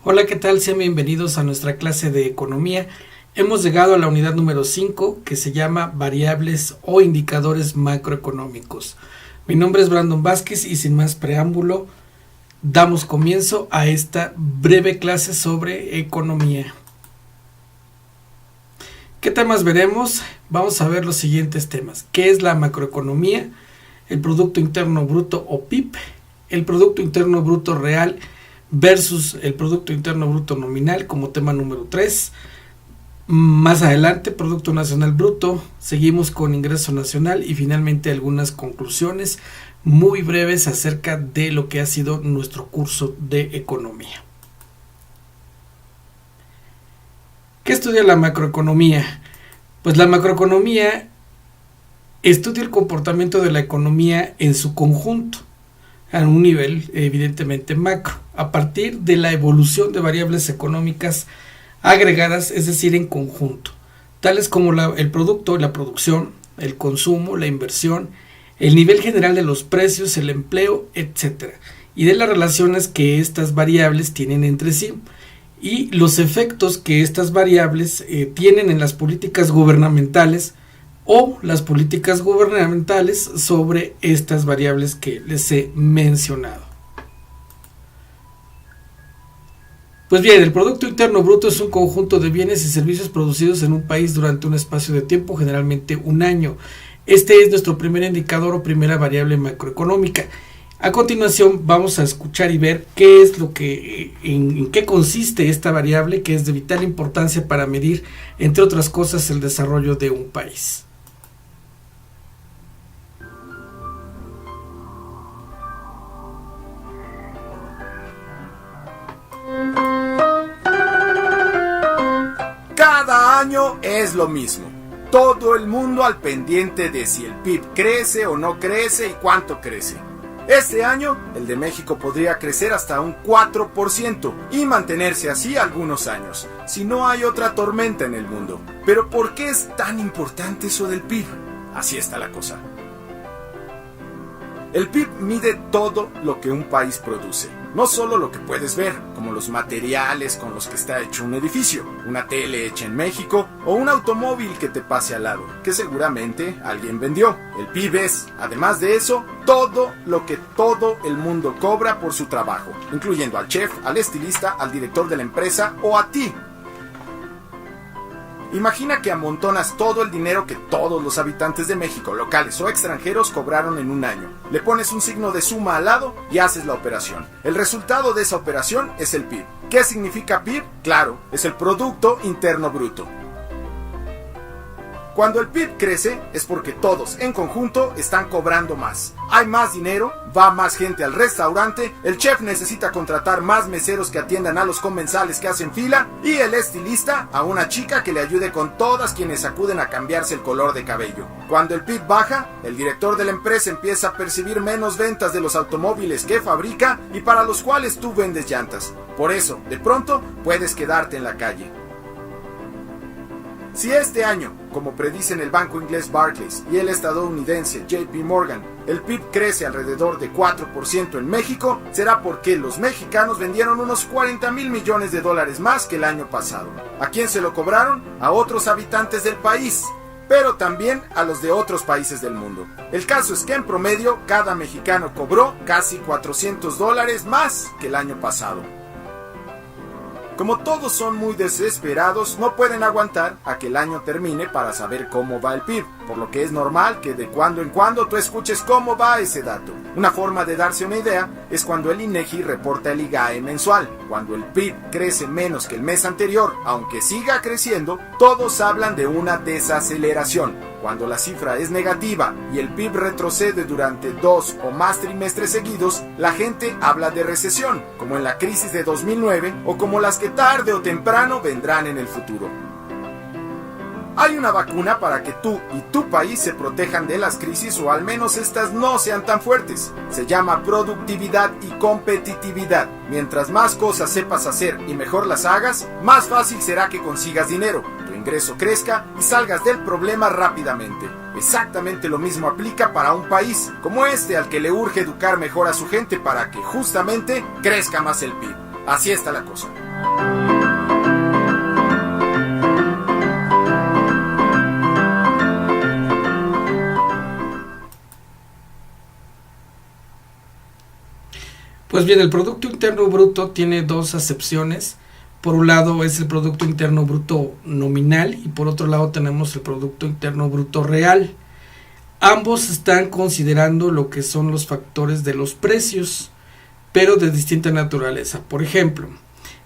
Hola, ¿qué tal? Sean bienvenidos a nuestra clase de economía. Hemos llegado a la unidad número 5 que se llama variables o indicadores macroeconómicos. Mi nombre es Brandon Vázquez y sin más preámbulo, damos comienzo a esta breve clase sobre economía. ¿Qué temas veremos? Vamos a ver los siguientes temas. ¿Qué es la macroeconomía? El Producto Interno Bruto o PIB, el Producto Interno Bruto real versus el Producto Interno Bruto nominal como tema número 3. Más adelante, Producto Nacional Bruto, seguimos con Ingreso Nacional y finalmente algunas conclusiones muy breves acerca de lo que ha sido nuestro curso de economía. ¿Qué estudia la macroeconomía? Pues la macroeconomía estudia el comportamiento de la economía en su conjunto, a un nivel evidentemente macro, a partir de la evolución de variables económicas agregadas, es decir, en conjunto, tales como el producto, la producción, el consumo, la inversión, el nivel general de los precios, el empleo, etc. Y de las relaciones que estas variables tienen entre sí y los efectos que estas variables tienen en las políticas gubernamentales o las políticas gubernamentales sobre estas variables que les he mencionado. Pues bien, el Producto Interno Bruto es un conjunto de bienes y servicios producidos en un país durante un espacio de tiempo, generalmente un año. Este es nuestro primer indicador o primera variable macroeconómica. A continuación vamos a escuchar y ver qué es en qué consiste esta variable, que es de vital importancia para medir, entre otras cosas, el desarrollo de un país. Cada año es lo mismo. Todo el mundo al pendiente de si el PIB crece o no crece y cuánto crece. Este año, el de México podría crecer hasta un 4% y mantenerse así algunos años, si no hay otra tormenta en el mundo. Pero ¿por qué es tan importante eso del PIB? Así está la cosa. El PIB mide todo lo que un país produce, no solo lo que puedes ver, como los materiales con los que está hecho un edificio, una tele hecha en México o un automóvil que te pase al lado, que seguramente alguien vendió. El PIB es, además de eso, todo lo que todo el mundo cobra por su trabajo, incluyendo al chef, al estilista, al director de la empresa o a ti. Imagina que amontonas todo el dinero que todos los habitantes de México, locales o extranjeros, cobraron en un año. Le pones un signo de suma al lado y haces la operación. El resultado de esa operación es el PIB. ¿Qué significa PIB? Claro, es el Producto Interno Bruto. Cuando el PIB crece es porque todos en conjunto están cobrando más. Hay más dinero, va más gente al restaurante, el chef necesita contratar más meseros que atiendan a los comensales que hacen fila y el estilista a una chica que le ayude con todas quienes acuden a cambiarse el color de cabello. Cuando el PIB baja, el director de la empresa empieza a percibir menos ventas de los automóviles que fabrica y para los cuales tú vendes llantas. Por eso, de pronto, puedes quedarte en la calle. Si este año, como predicen el banco inglés Barclays y el estadounidense JP Morgan, el PIB crece alrededor de 4% en México, será porque los mexicanos vendieron unos 40,000 millones de dólares más que el año pasado. ¿A quién se lo cobraron? A otros habitantes del país, pero también a los de otros países del mundo. El caso es que en promedio cada mexicano cobró casi $400 más que el año pasado. Como todos son muy desesperados, no pueden aguantar a que el año termine para saber cómo va el PIB, por lo que es normal que de cuando en cuando tú escuches cómo va ese dato. Una forma de darse una idea es cuando el INEGI reporta el IGAE mensual. Cuando el PIB crece menos que el mes anterior, aunque siga creciendo, todos hablan de una desaceleración. Cuando la cifra es negativa y el PIB retrocede durante 2 o más trimestres seguidos, la gente habla de recesión, como en la crisis de 2009 o como las que tarde o temprano vendrán en el futuro. Hay una vacuna para que tú y tu país se protejan de las crisis o al menos estas no sean tan fuertes. Se llama productividad y competitividad. Mientras más cosas sepas hacer y mejor las hagas, más fácil será que consigas dinero, tu ingreso crezca y salgas del problema rápidamente. Exactamente lo mismo aplica para un país como este al que le urge educar mejor a su gente para que justamente crezca más el PIB. Así está la cosa. Pues bien, el Producto Interno Bruto tiene dos acepciones. Por un lado es el Producto Interno Bruto nominal y por otro lado tenemos el Producto Interno Bruto real. Ambos están considerando lo que son los factores de los precios, pero de distinta naturaleza. Por ejemplo,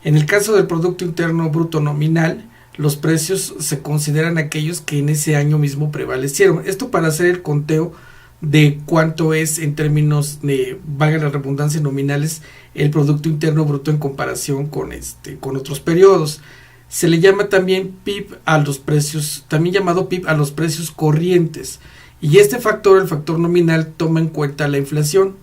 en el caso del Producto Interno Bruto nominal, los precios se consideran aquellos que en ese año mismo prevalecieron. Esto para hacer el conteo de cuánto es en términos de, valga la redundancia, nominales el Producto Interno Bruto en comparación con otros periodos. Se le llama también PIB a los precios, también llamado PIB a los precios corrientes, y este factor, el factor nominal, toma en cuenta la inflación,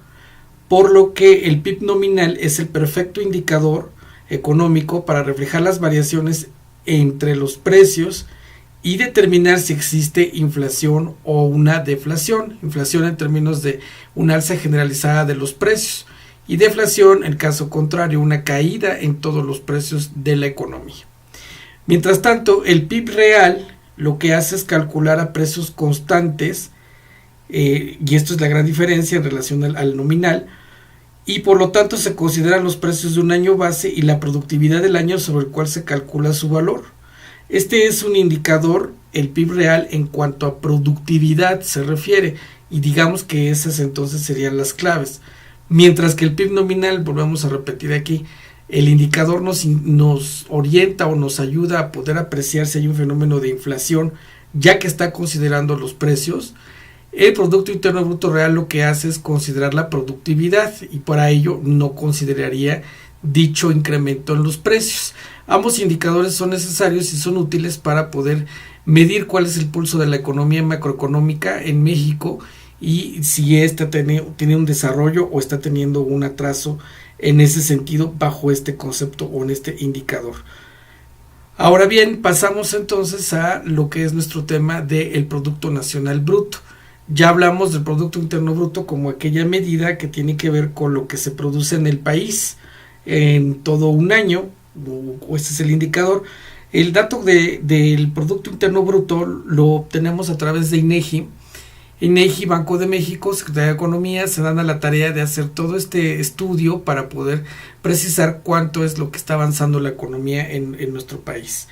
por lo que el PIB nominal es el perfecto indicador económico para reflejar las variaciones entre los precios y determinar si existe inflación o una deflación. Inflación en términos de una alza generalizada de los precios y deflación en caso contrario, una caída en todos los precios de la economía. Mientras tanto, el PIB real lo que hace es calcular a precios constantes, y esto es la gran diferencia en relación al nominal, y por lo tanto se consideran los precios de un año base y la productividad del año sobre el cual se calcula su valor. Este es un indicador, el PIB real, en cuanto a productividad se refiere, y digamos que esas entonces serían las claves. Mientras que el PIB nominal, volvemos a repetir aquí, el indicador nos orienta o nos ayuda a poder apreciar si hay un fenómeno de inflación, ya que está considerando los precios. El Producto Interno Bruto real lo que hace es considerar la productividad y para ello no consideraría dicho incremento en los precios. Ambos indicadores son necesarios y son útiles para poder medir cuál es el pulso de la economía macroeconómica en México y si ésta tiene un desarrollo o está teniendo un atraso en ese sentido bajo este concepto o en este indicador. Ahora bien, pasamos entonces a lo que es nuestro tema del Producto Nacional Bruto. Ya hablamos del Producto Interno Bruto como aquella medida que tiene que ver con lo que se produce en el país en todo un año, o este es el indicador. El dato del Producto Interno Bruto lo obtenemos a través de INEGI. INEGI, Banco de México, Secretaría de Economía se dan a la tarea de hacer todo este estudio para poder precisar cuánto es lo que está avanzando la economía en nuestro país.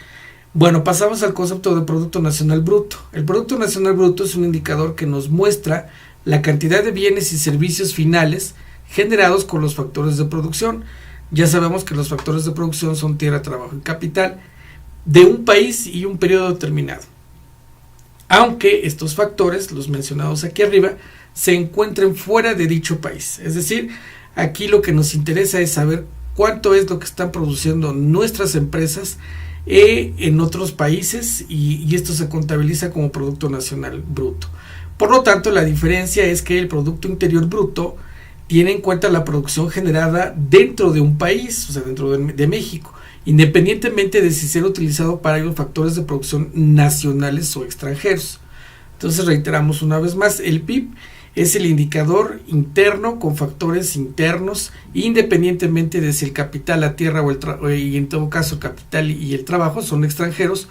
Bueno, pasamos al concepto de Producto Nacional Bruto. El Producto Nacional Bruto es un indicador que nos muestra la cantidad de bienes y servicios finales generados con los factores de producción. Ya sabemos que los factores de producción son tierra, trabajo y capital de un país y un periodo determinado. Aunque estos factores, los mencionados aquí arriba, se encuentren fuera de dicho país. Es decir, aquí lo que nos interesa es saber cuánto es lo que están produciendo nuestras empresas en otros países y esto se contabiliza como Producto Nacional Bruto. Por lo tanto, la diferencia es que el Producto Interior Bruto tiene en cuenta la producción generada dentro de un país, o sea, dentro de México, independientemente de si sea utilizado para los factores de producción nacionales o extranjeros. Entonces reiteramos una vez más, el PIB es el indicador interno con factores internos, independientemente de si el capital, la tierra y en todo caso el capital y el trabajo son extranjeros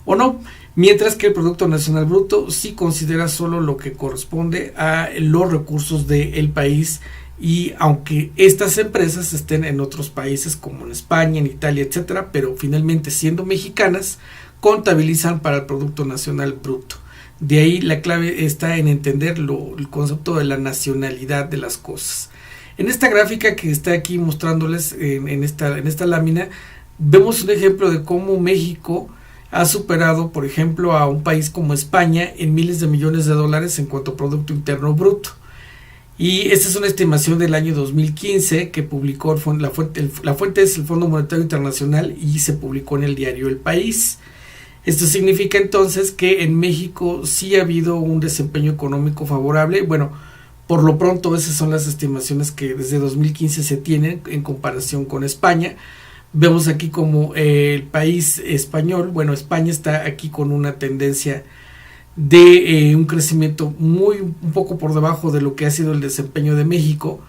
o no, mientras que el Producto Nacional Bruto sí considera solo lo que corresponde a los recursos del país. Y aunque estas empresas estén en otros países como en España, en Italia, etcétera, pero finalmente siendo mexicanas, contabilizan para el Producto Nacional Bruto. De ahí la clave está en entender el concepto de la nacionalidad de las cosas. En esta gráfica que está aquí mostrándoles en esta lámina, vemos un ejemplo de cómo México ha superado, por ejemplo, a un país como España en miles de millones de dólares en cuanto a Producto Interno Bruto. Y esta es una estimación del año 2015 que publicó la fuente es el Fondo Monetario Internacional y se publicó en el diario El País. Esto significa entonces que en México sí ha habido un desempeño económico favorable. Bueno, por lo pronto esas son las estimaciones que desde 2015 se tienen en comparación con España. Vemos aquí como el país español, bueno, España está aquí con una tendencia de un crecimiento un poco por debajo de lo que ha sido el desempeño de México.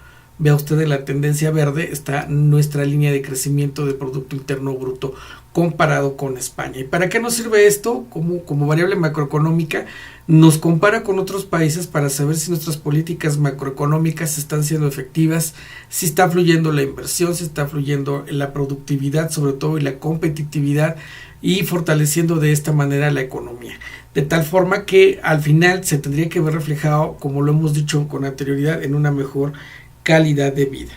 vea usted en la tendencia verde está nuestra línea de crecimiento del Producto Interno Bruto comparado con España. ¿Y para qué nos sirve esto? Como variable macroeconómica, nos compara con otros países para saber si nuestras políticas macroeconómicas están siendo efectivas, si está fluyendo la inversión, si está fluyendo la productividad sobre todo y la competitividad, y fortaleciendo de esta manera la economía. De tal forma que al final se tendría que ver reflejado, como lo hemos dicho con anterioridad, en una mejor calidad de vida.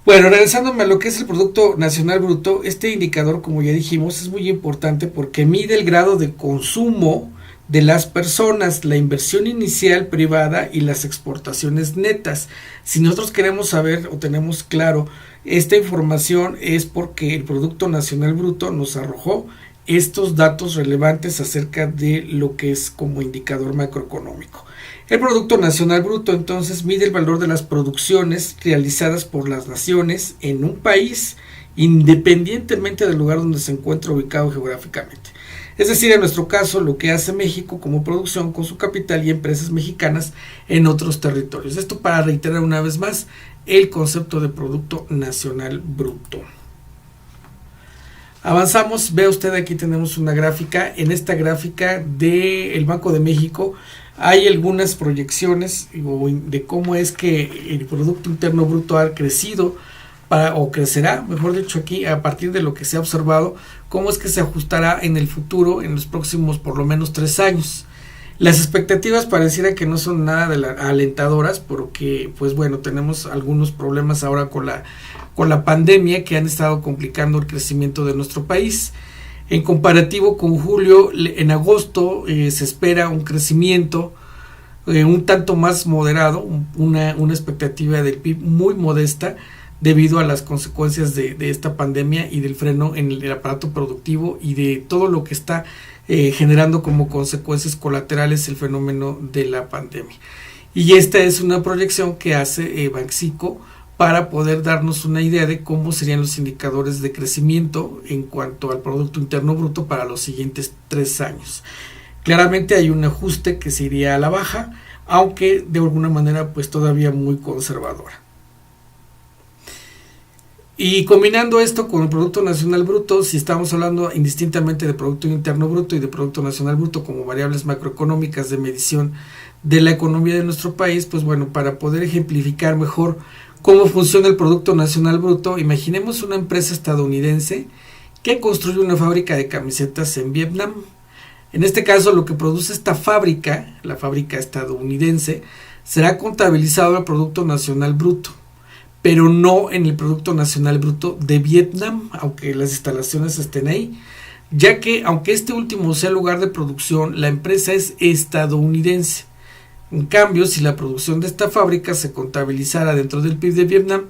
Bueno, regresándome a lo que es el Producto Nacional Bruto, este indicador, como ya dijimos, es muy importante porque mide el grado de consumo de las personas, la inversión inicial privada y las exportaciones netas. Si nosotros queremos saber o tenemos claro esta información, es porque el Producto Nacional Bruto nos arrojó estos datos relevantes acerca de lo que es como indicador macroeconómico. El Producto Nacional Bruto entonces mide el valor de las producciones realizadas por las naciones en un país, independientemente del lugar donde se encuentra ubicado geográficamente. Es decir, en nuestro caso, lo que hace México como producción con su capital y empresas mexicanas en otros territorios. Esto para reiterar una vez más el concepto de Producto Nacional Bruto. Avanzamos, ve usted, aquí tenemos una gráfica. En esta gráfica del Banco de México hay algunas proyecciones de cómo es que el Producto Interno Bruto ha crecido o crecerá, mejor dicho, aquí a partir de lo que se ha observado, cómo es que se ajustará en el futuro, en los próximos por lo menos 3 años. Las expectativas pareciera que no son nada alentadoras, porque pues bueno, tenemos algunos problemas ahora con la pandemia que han estado complicando el crecimiento de nuestro país. En comparativo con julio, en agosto se espera un crecimiento un tanto más moderado, una expectativa del PIB muy modesta debido a las consecuencias de esta pandemia y del freno en el aparato productivo y de todo lo que está generando como consecuencias colaterales el fenómeno de la pandemia. Y esta es una proyección que hace Banxico para poder darnos una idea de cómo serían los indicadores de crecimiento en cuanto al Producto Interno Bruto para los siguientes 3 años. Claramente hay un ajuste que se iría a la baja, aunque de alguna manera pues todavía muy conservadora. Y combinando esto con el Producto Nacional Bruto, si estamos hablando indistintamente de Producto Interno Bruto y de Producto Nacional Bruto como variables macroeconómicas de medición de la economía de nuestro país, pues bueno, para poder ejemplificar mejor cómo funciona el Producto Nacional Bruto, imaginemos una empresa estadounidense que construye una fábrica de camisetas en Vietnam. En este caso, lo que produce esta fábrica, la fábrica estadounidense, será contabilizado al Producto Nacional Bruto, pero no en el Producto Nacional Bruto de Vietnam, aunque las instalaciones estén ahí, ya que aunque este último sea el lugar de producción, la empresa es estadounidense. En cambio, si la producción de esta fábrica se contabilizara dentro del PIB de Vietnam,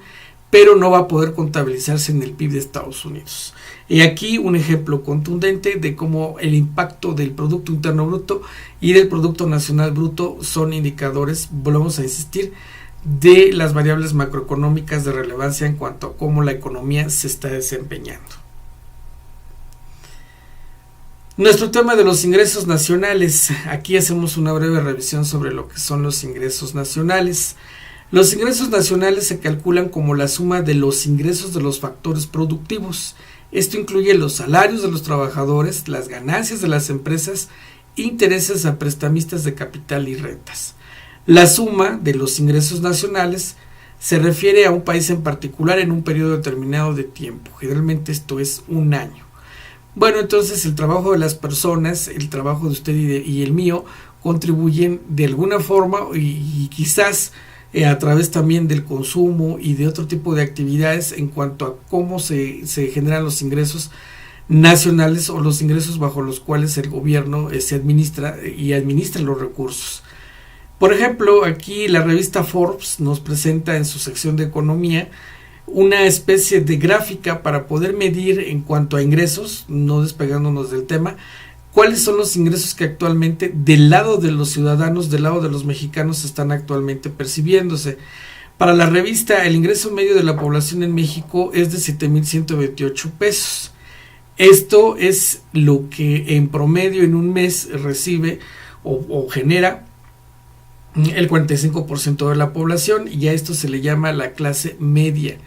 pero no va a poder contabilizarse en el PIB de Estados Unidos. Y aquí un ejemplo contundente de cómo el impacto del Producto Interno Bruto y del Producto Nacional Bruto son indicadores, volvemos a insistir, de las variables macroeconómicas de relevancia en cuanto a cómo la economía se está desempeñando. Nuestro tema de los ingresos nacionales. Aquí hacemos una breve revisión sobre lo que son los ingresos nacionales. Los ingresos nacionales se calculan como la suma de los ingresos de los factores productivos. Esto incluye los salarios de los trabajadores, las ganancias de las empresas, intereses a prestamistas de capital y rentas. La suma de los ingresos nacionales se refiere a un país en particular en un periodo determinado de tiempo. Generalmente esto es un año. Bueno, entonces el trabajo de las personas, el trabajo de usted y el mío, contribuyen de alguna forma y quizás a través también del consumo y de otro tipo de actividades en cuanto a cómo se generan los ingresos nacionales o los ingresos bajo los cuales el gobierno se administra los recursos. Por ejemplo, aquí la revista Forbes nos presenta en su sección de economía una especie de gráfica para poder medir en cuanto a ingresos, no despegándonos del tema, cuáles son los ingresos que actualmente del lado de los ciudadanos, del lado de los mexicanos están actualmente percibiéndose. Para la revista, el ingreso medio de la población en México es de 7,128 pesos. Esto es lo que en promedio en un mes recibe o genera el 45% de la población, y a esto se le llama la clase media.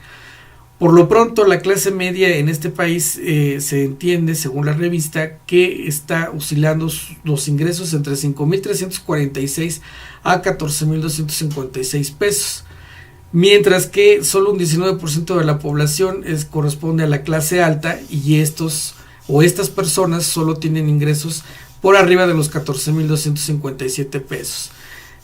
Por lo pronto, la clase media en este país se entiende, según la revista, que está oscilando los ingresos entre 5.346 a 14.256 pesos, mientras que solo un 19% de la población corresponde a la clase alta, y estas personas solo tienen ingresos por arriba de los 14.257 pesos.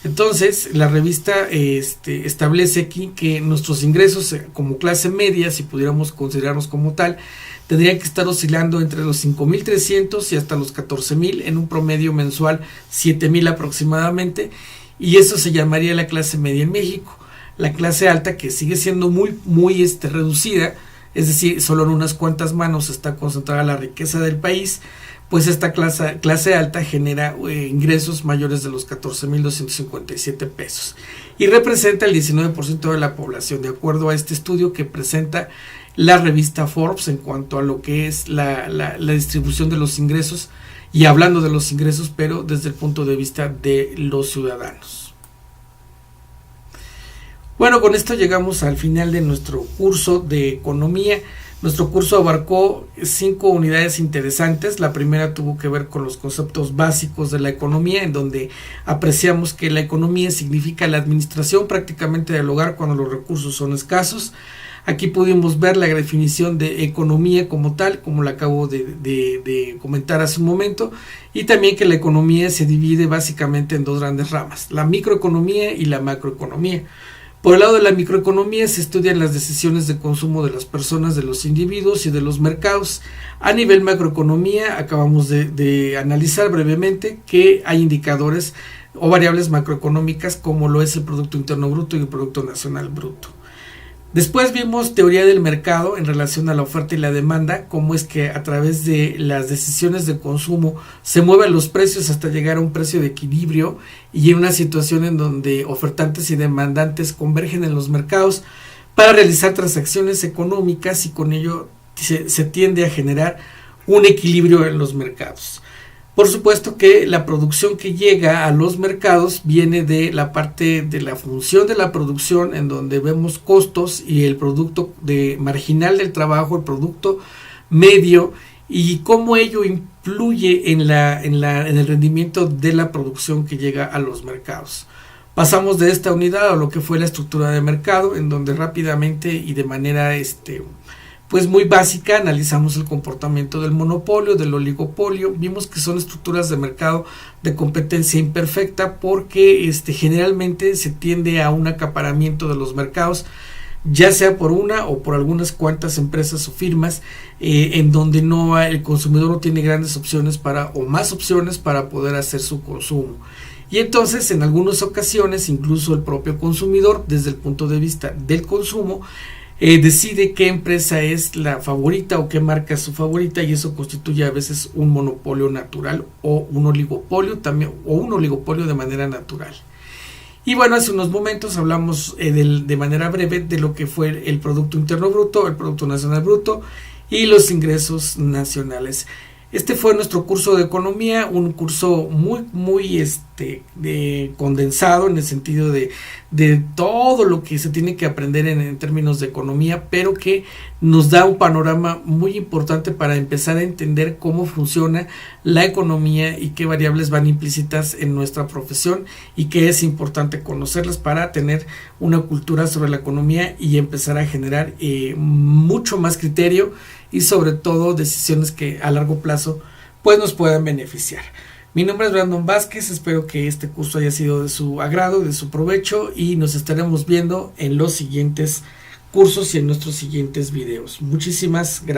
Entonces, la revista establece aquí que nuestros ingresos como clase media, si pudiéramos considerarnos como tal, tendrían que estar oscilando entre los 5.300 y hasta los 14.000, en un promedio mensual 7.000 aproximadamente, y eso se llamaría la clase media en México. La clase alta, que sigue siendo muy reducida, es decir, solo en unas cuantas manos está concentrada la riqueza del país, pues esta clase alta genera ingresos mayores de los 14.257 pesos y representa el 19% de la población, de acuerdo a este estudio que presenta la revista Forbes en cuanto a lo que es la distribución de los ingresos, y hablando de los ingresos, pero desde el punto de vista de los ciudadanos. Bueno, con esto llegamos al final de nuestro curso de economía. Nuestro curso abarcó 5 unidades interesantes. La primera tuvo que ver con los conceptos básicos de la economía, en donde apreciamos que la economía significa la administración prácticamente del hogar cuando los recursos son escasos. Aquí pudimos ver la definición de economía como tal, como la acabo de comentar hace un momento, y también que la economía se divide básicamente en 2 grandes ramas, la microeconomía y la macroeconomía. Por el lado de la microeconomía se estudian las decisiones de consumo de las personas, de los individuos y de los mercados. A nivel macroeconomía acabamos de analizar brevemente que hay indicadores o variables macroeconómicas como lo es el Producto Interno Bruto y el Producto Nacional Bruto. Después vimos teoría del mercado en relación a la oferta y la demanda, cómo es que a través de las decisiones de consumo se mueven los precios hasta llegar a un precio de equilibrio, y en una situación en donde ofertantes y demandantes convergen en los mercados para realizar transacciones económicas, y con ello se tiende a generar un equilibrio en los mercados. Por supuesto que la producción que llega a los mercados viene de la parte de la función de la producción, en donde vemos costos y el producto marginal del trabajo, el producto medio, y cómo ello influye en el rendimiento de la producción que llega a los mercados. Pasamos de esta unidad a lo que fue la estructura de mercado, en donde rápidamente y de manera pues muy básica analizamos el comportamiento del monopolio, del oligopolio. Vimos que son estructuras de mercado de competencia imperfecta, porque generalmente se tiende a un acaparamiento de los mercados, ya sea por una o por algunas cuantas empresas o firmas, en donde el consumidor no tiene grandes opciones o más opciones para poder hacer su consumo. Y entonces, en algunas ocasiones, incluso el propio consumidor, desde el punto de vista del consumo, decide qué empresa es la favorita o qué marca es su favorita, y eso constituye a veces un monopolio natural o un oligopolio también, o un oligopolio de manera natural. Y bueno, hace unos momentos hablamos de manera breve de lo que fue el Producto Interno Bruto, el Producto Nacional Bruto y los ingresos nacionales. Este fue nuestro curso de economía, un curso muy condensado, en el sentido de todo lo que se tiene que aprender en términos de economía, pero que nos da un panorama muy importante para empezar a entender cómo funciona la economía y qué variables van implícitas en nuestra profesión, y que es importante conocerlas para tener una cultura sobre la economía y empezar a generar mucho más criterio, y sobre todo decisiones que a largo plazo pues nos puedan beneficiar. Mi nombre es Brandon Vázquez, espero que este curso haya sido de su agrado, de su provecho, y nos estaremos viendo en los siguientes cursos y en nuestros siguientes videos. Muchísimas gracias.